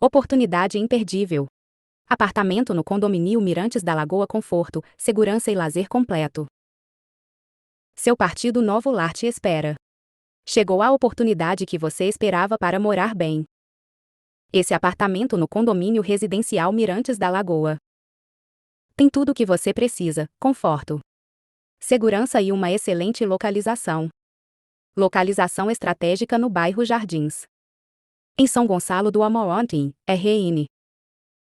Oportunidade imperdível. Apartamento no condomínio Mirantes da Lagoa, conforto, segurança e lazer completo. Seu partido Novo Lar te espera. Chegou a oportunidade que você esperava para morar bem. Esse apartamento no condomínio residencial Mirantes da Lagoa tem tudo o que você precisa: conforto, segurança e uma excelente localização. Localização estratégica no bairro Jardins, em São Gonçalo do Amorim, RN.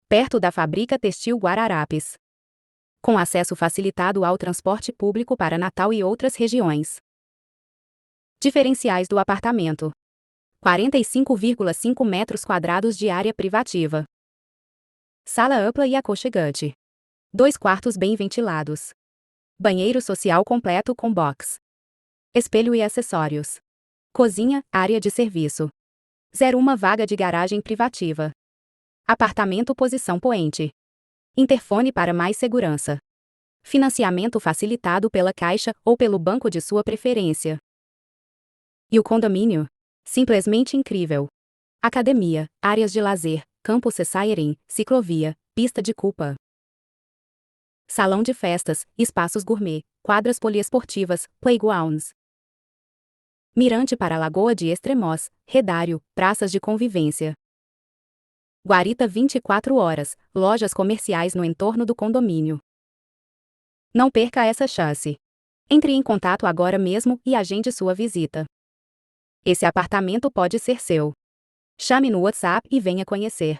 Perto da Fábrica Têxtil Guararapes. Com acesso facilitado ao transporte público para Natal e outras regiões. Diferenciais do apartamento: 45,5 metros quadrados de área privativa. Sala ampla e aconchegante. 2 quartos bem ventilados. Banheiro social completo com box, espelho e acessórios. Cozinha, área de serviço. 01 vaga de garagem privativa. Apartamento posição poente. Interfone para mais segurança. Financiamento facilitado pela Caixa ou pelo banco de sua preferência. E o condomínio? Simplesmente incrível. Academia, áreas de lazer, campo Cesairen, ciclovia, pista de culpa. Salão de festas, espaços gourmet, quadras poliesportivas, playgrounds. Mirante para a Lagoa de Extremoz, Redário, praças de convivência. Guarita 24 horas, lojas comerciais no entorno do condomínio. Não perca essa chance. Entre em contato agora mesmo e agende sua visita. Esse apartamento pode ser seu. Chame no WhatsApp e venha conhecer.